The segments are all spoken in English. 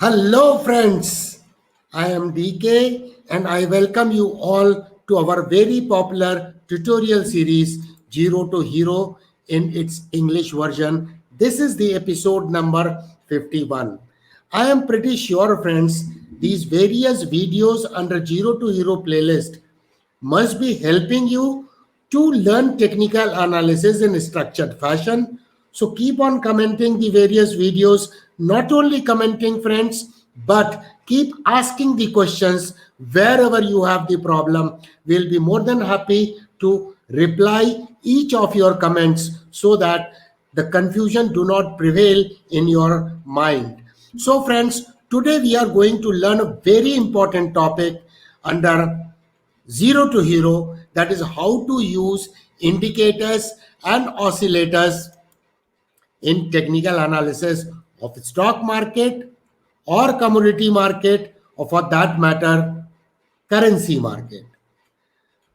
Hello, friends. I am DK and I welcome you all to our very popular tutorial series Zero to Hero in its English version. This is the episode number 51. I am pretty sure, friends, these various videos under Zero to Hero playlist must be helping you to learn technical analysis in structured fashion. So keep on commenting the various videos, not only commenting, friends, but keep asking the questions wherever you have the problem. We'll be more than happy to reply each of your comments so that the confusion do not prevail in your mind. So friends, today we are going to learn a very important topic under Zero to Hero, that is how to use indicators and oscillators in technical analysis of stock market or commodity market, or for that matter currency market.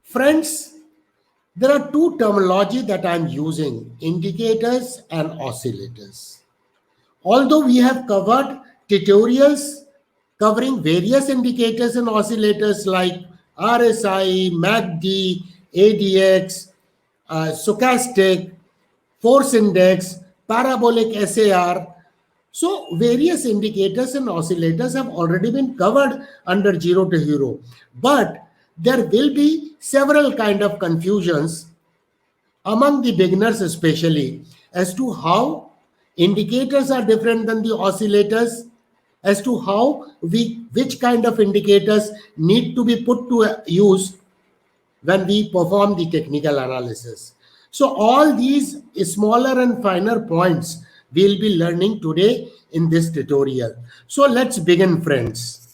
Friends, there are two terminology that I'm using: indicators and oscillators. Although we have covered tutorials covering various indicators and oscillators like RSI, MACD, ADX, stochastic, force index, parabolic SAR. So various indicators and oscillators have already been covered under Zero to Hero. But there will be several kind of confusions among the beginners especially as to how indicators are different than the oscillators, as to how we which kind of indicators need to be put to use when we perform the technical analysis. So all these smaller and finer points we'll be learning today in this tutorial. So let's begin, friends.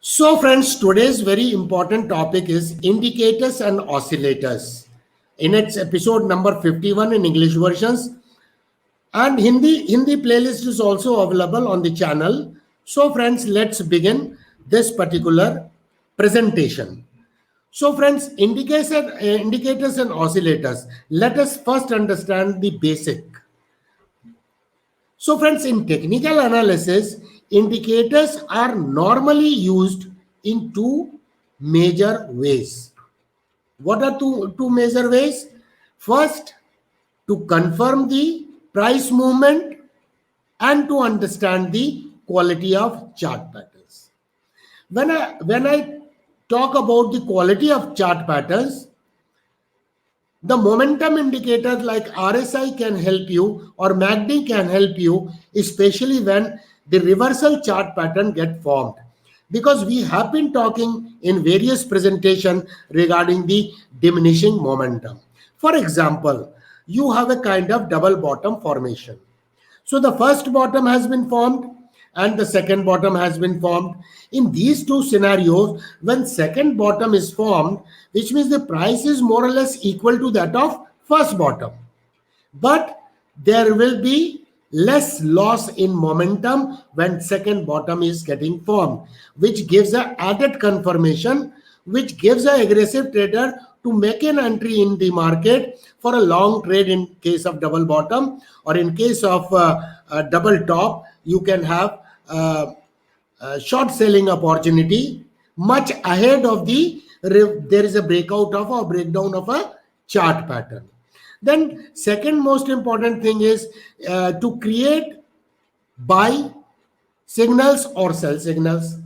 So friends, today's very important topic is indicators and oscillators. In its episode number 51 in English versions, and Hindi playlist is also available on the channel. So friends, let's begin this particular presentation. So friends, indicators and oscillators. Let us first understand the basic. So friends, in technical analysis, indicators are normally used in two major ways. What are two major ways? First, to confirm the price movement and to understand the quality of chart patterns. When I talk about the quality of chart patterns, the momentum indicator like RSI can help you or MACD can help you, especially when the reversal chart pattern get formed. Because we have been talking in various presentations regarding the diminishing momentum. For example, you have a kind of double bottom formation. So the first bottom has been formed and the second bottom has been formed. In these two scenarios, when second bottom is formed, which means the price is more or less equal to that of first bottom. But there will be less loss in momentum when second bottom is getting formed, which gives an added confirmation, which gives an aggressive trader to make an entry in the market for a long trade in case of double bottom, or in case of double top, you can have short selling opportunity much ahead of there is a breakout of or breakdown of a chart pattern. Then second most important thing is to create buy signals or sell signals.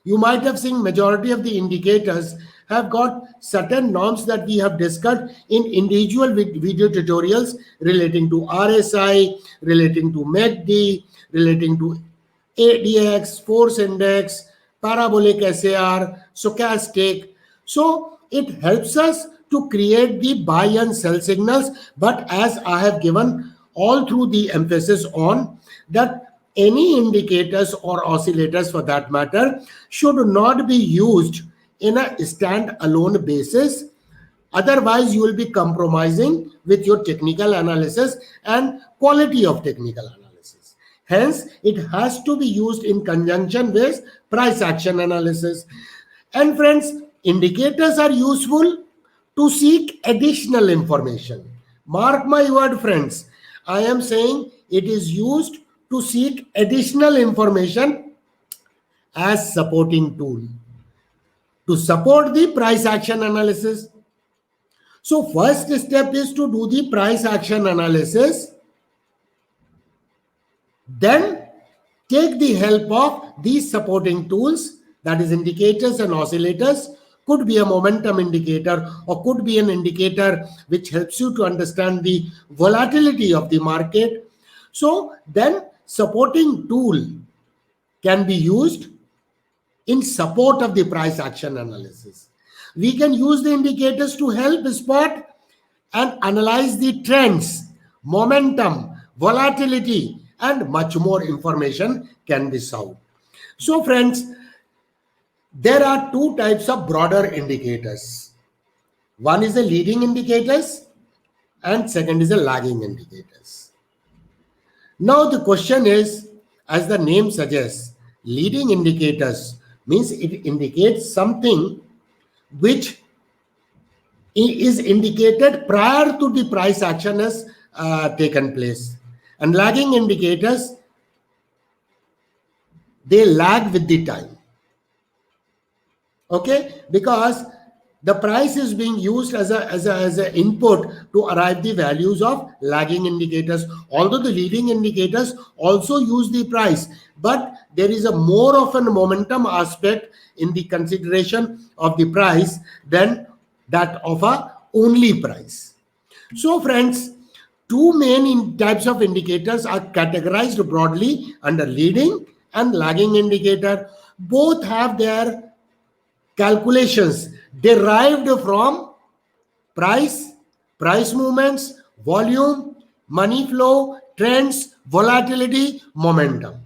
You might have seen majority of the indicators have got certain norms that we have discussed in individual video tutorials relating to RSI, relating to MACD, relating to ADX, force index, parabolic SAR, stochastic. So it helps us to create the buy and sell signals. But as I have given all through the emphasis on that, any indicators or oscillators for that matter should not be used in a stand-alone basis. Otherwise, you will be compromising with your technical analysis and quality of technical analysis. Hence, it has to be used in conjunction with price action analysis. And friends, indicators are useful to seek additional information. Mark my word, friends. I am saying it is used to seek additional information as supporting tool to support the price action analysis. So first step is to do the price action analysis. Then take the help of these supporting tools, that is indicators and oscillators. Could be a momentum indicator or could be an indicator which helps you to understand the volatility of the market. So then supporting tool can be used in support of the price action analysis. We can use the indicators to help spot and analyze the trends, momentum, volatility, and much more information can be sought. So friends, there are two types of broader indicators. One is the leading indicators and second is the lagging indicators. Now the question is, as the name suggests, leading indicators means it indicates something which is indicated prior to the price action has taken place. And lagging indicators, they lag with the time. Okay, because the price is being used as an input to arrive the values of lagging indicators. Although the leading indicators also use the price, but there is a more of a momentum aspect in the consideration of the price than that of a only price. So friends, two main types of indicators are categorized broadly under leading and lagging indicator. Both have their calculations derived from price, price movements, volume, money flow, trends, volatility, momentum.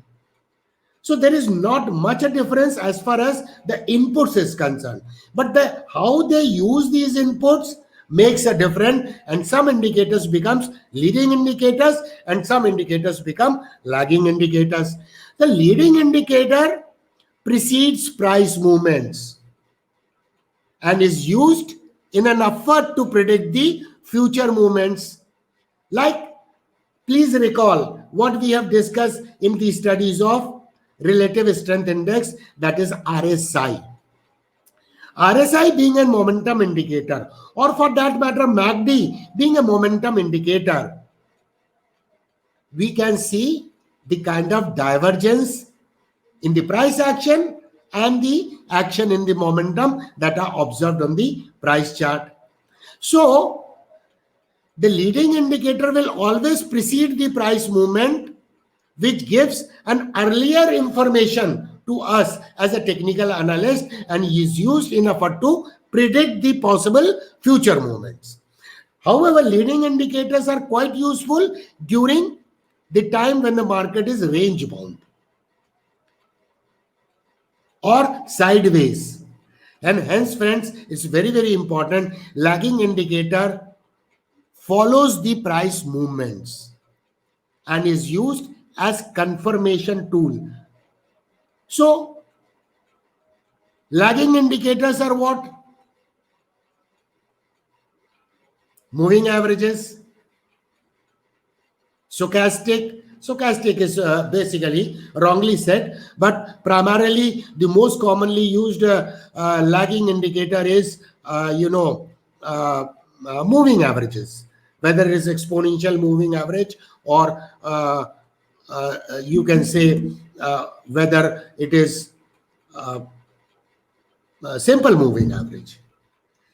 So there is not much a difference as far as the inputs is concerned. But how they use these inputs makes a difference, and some indicators becomes leading indicators and some indicators become lagging indicators. The leading indicator precedes price movements and is used in an effort to predict the future movements. Like, please recall what we have discussed in the studies of relative strength index, that is RSI. RSI being a momentum indicator, or for that matter MACD being a momentum indicator, we can see the kind of divergence in the price action and the action in the momentum that are observed on the price chart. So the leading indicator will always precede the price movement, which gives an earlier information to us as a technical analyst and is used in effort to predict the possible future movements. However, leading indicators are quite useful during the time when the market is range bound or sideways. And hence, friends, it's very, very important. Lagging indicator follows the price movements and is used as confirmation tool. So, lagging indicators are what? Moving averages, stochastic. Stochastic is basically wrongly said, but primarily the most commonly used lagging indicator is, moving averages, whether it is exponential moving average or you can say whether it is simple moving average.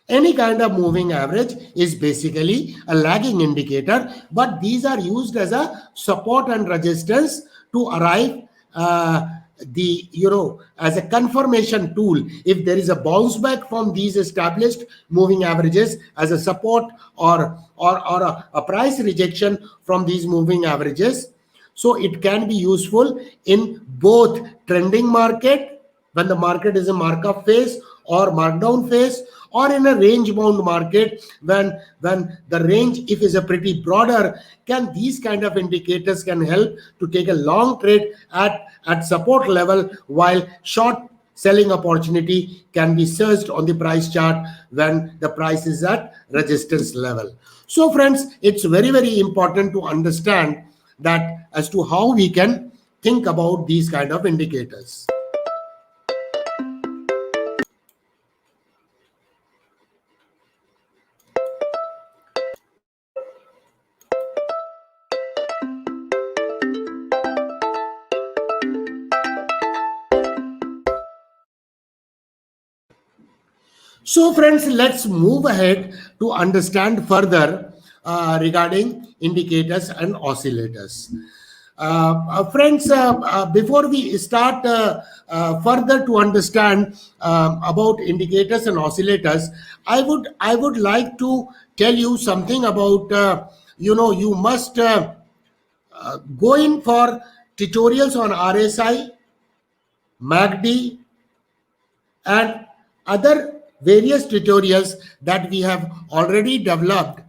Any kind of moving average is basically a lagging indicator, but these are used as a support and resistance to arrive as a confirmation tool. If there is a bounce back from these established moving averages as a support or a price rejection from these moving averages, so it can be useful in both trending market when the market is a markup phase or markdown phase, or in a range bound market, when the range if is a pretty broader, can these kind of indicators can help to take a long trade at support level, while short selling opportunity can be searched on the price chart when the price is at resistance level. So friends, it's very, very important to understand that as to how we can think about these kind of indicators. So friends, let's move ahead to understand further regarding indicators and oscillators. Friends, before we start further to understand about indicators and oscillators, I would like to tell you something about you must go in for tutorials on RSI, MACD, and other various tutorials that we have already developed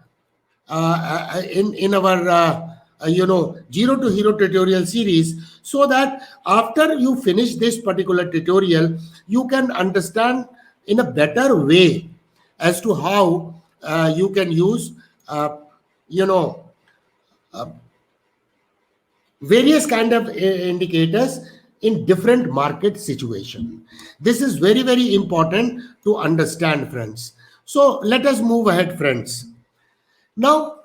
in our 0 to hero tutorial series, so that after you finish this particular tutorial, you can understand in a better way as to how you can use you know various kind of indicators in different market situation. This is very, very important to understand, friends. So let us move ahead, friends. Now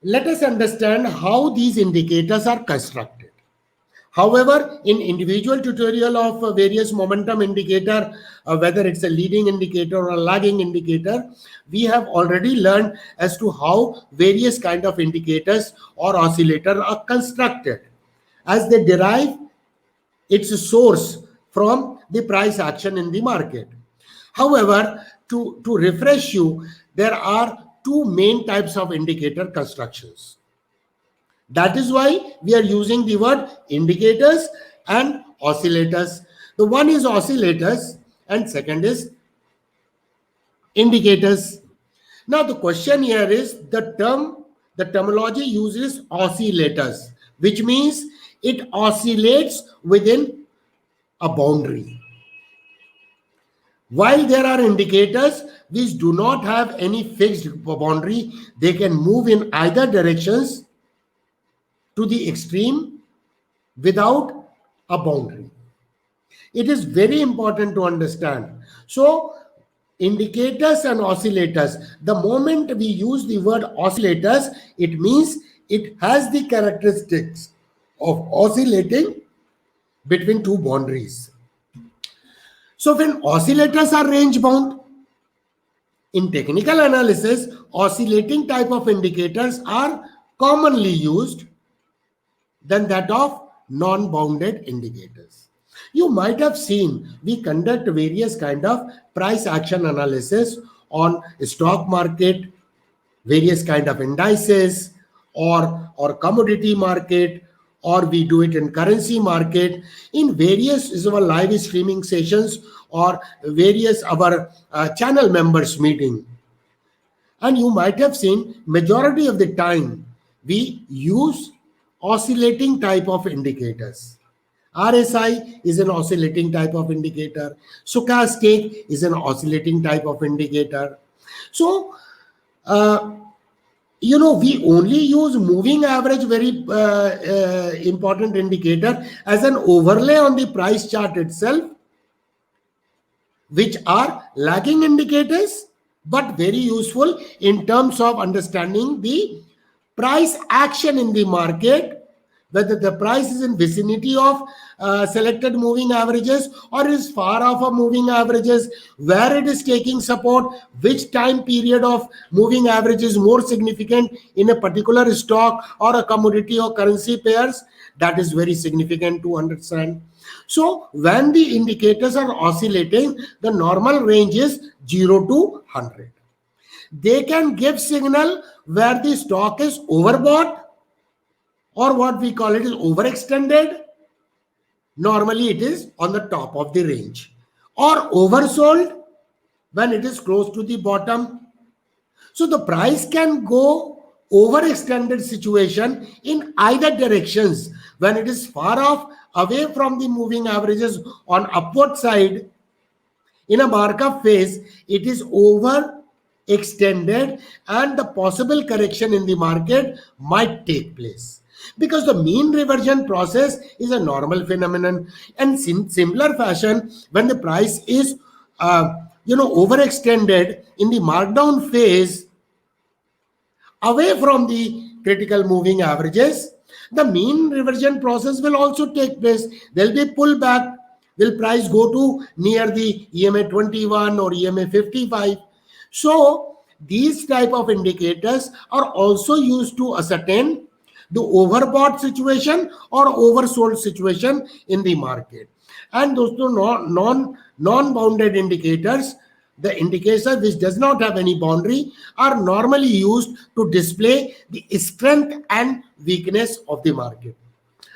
let us understand how these indicators are constructed. However, in individual tutorial of various momentum indicator, whether it's a leading indicator or a lagging indicator, we have already learned as to how various kind of indicators or oscillator are constructed, as they derive its source from the price action in the market. However, to refresh you, there are two main types of indicator constructions. That is why we are using the word indicators and oscillators. The one is oscillators and second is indicators. Now the question here is the terminology uses oscillators, which means it oscillates within a boundary. While there are indicators which do not have any fixed boundary, they can move in either directions to the extreme without a boundary. It is very important to understand. So indicators and oscillators, the moment we use the word oscillators, it means it has the characteristics of oscillating between two boundaries. So when oscillators are range bound, in technical analysis, oscillating type of indicators are commonly used than that of non-bounded indicators. You might have seen we conduct various kind of price action analysis on stock market, various kind of indices, or commodity market, or we do it in currency market, in various our live streaming sessions or various our channel members meeting. And you might have seen majority of the time we use oscillating type of indicators. RSI is an oscillating type of indicator. Stochastic is an oscillating type of indicator. So we only use moving average, very important indicator, as an overlay on the price chart itself, which are lagging indicators, but very useful in terms of understanding the price action in the market, whether the price is in vicinity of selected moving averages or is far off of moving averages, where it is taking support, which time period of moving average is more significant in a particular stock or a commodity or currency pairs. That is very significant to understand. So when the indicators are oscillating, the normal range is 0 to 100. They can give signal where the stock is overbought, or what we call it is overextended. Normally it is on the top of the range, or oversold, when it is close to the bottom. So the price can go overextended situation in either directions when it is far off away from the moving averages on upward side. In a markup phase, it is overextended and the possible correction in the market might take place. Because the mean reversion process is a normal phenomenon, and in similar fashion, when the price is overextended in the markdown phase away from the critical moving averages, the mean reversion process will also take place. There will be pullback. Will price go to near the EMA 21 or EMA 55? So these type of indicators are also used to ascertain the overbought situation or oversold situation in the market. And those two non-bounded indicators, the indicator which does not have any boundary, are normally used to display the strength and weakness of the market.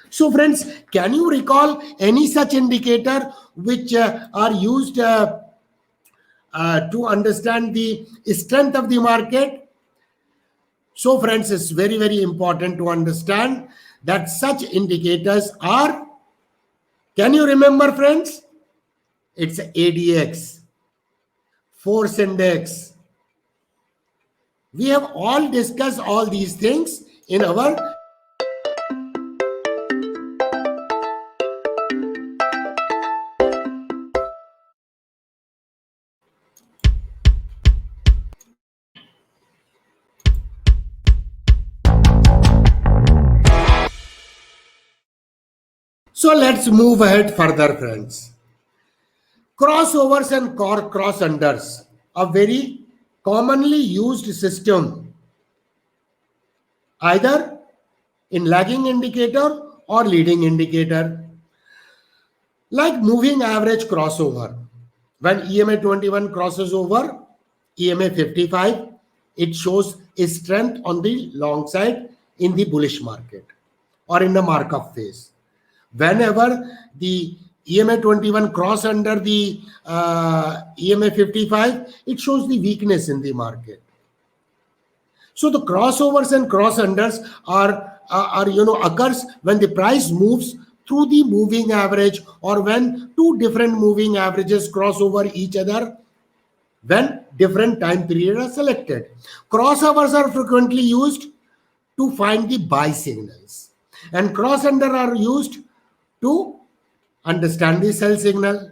So friends, can you recall any such indicator which are used to understand the strength of the market? So friends, it's very, very important to understand that such indicators are, can you remember friends? It's ADX, Force Index. We have all discussed all these things in our So let's move ahead further, friends. Crossovers and cross unders, a very commonly used system, either in lagging indicator or leading indicator. Like moving average crossover. When EMA 21 crosses over EMA 55, it shows a strength on the long side in the bullish market or in the markup phase. Whenever the EMA 21 cross under the EMA 55, it shows the weakness in the market. So the crossovers and cross unders occurs when the price moves through the moving average, or when two different moving averages cross over each other when different time periods are selected. Crossovers are frequently used to find the buy signals, and cross under are used to understand the sell signal.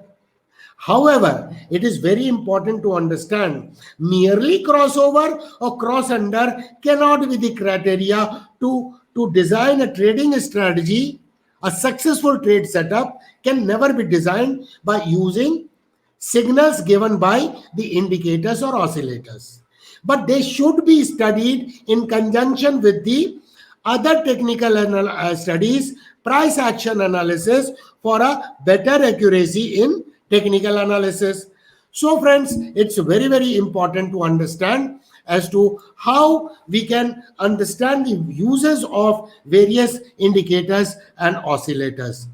However, it is very important to understand merely crossover or cross under cannot be the criteria to design a trading strategy. A successful trade setup can never be designed by using signals given by the indicators or oscillators, but they should be studied in conjunction with the other technical studies, price action analysis, for a better accuracy in technical analysis. So friends, it's very, very important to understand as to how we can understand the uses of various indicators and oscillators.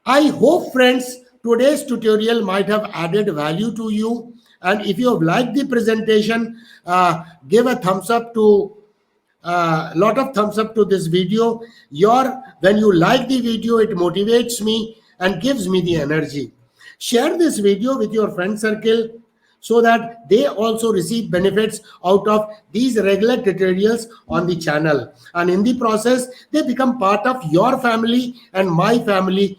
I hope friends, today's tutorial might have added value to you. And if you have liked the presentation, give a thumbs up to lot of thumbs up to this video. When you like the video, it motivates me and gives me the energy. Share this video with your friend circle so that they also receive benefits out of these regular tutorials on the channel, and in the process they become part of your family and my family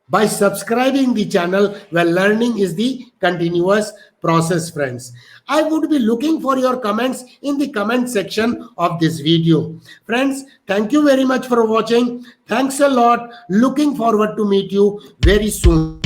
by subscribing the channel, where learning is the continuous process. Friends, I would be looking for your comments in the comment section of this video. Friends, thank you very much for watching. Thanks a lot. Looking forward to meet you very soon.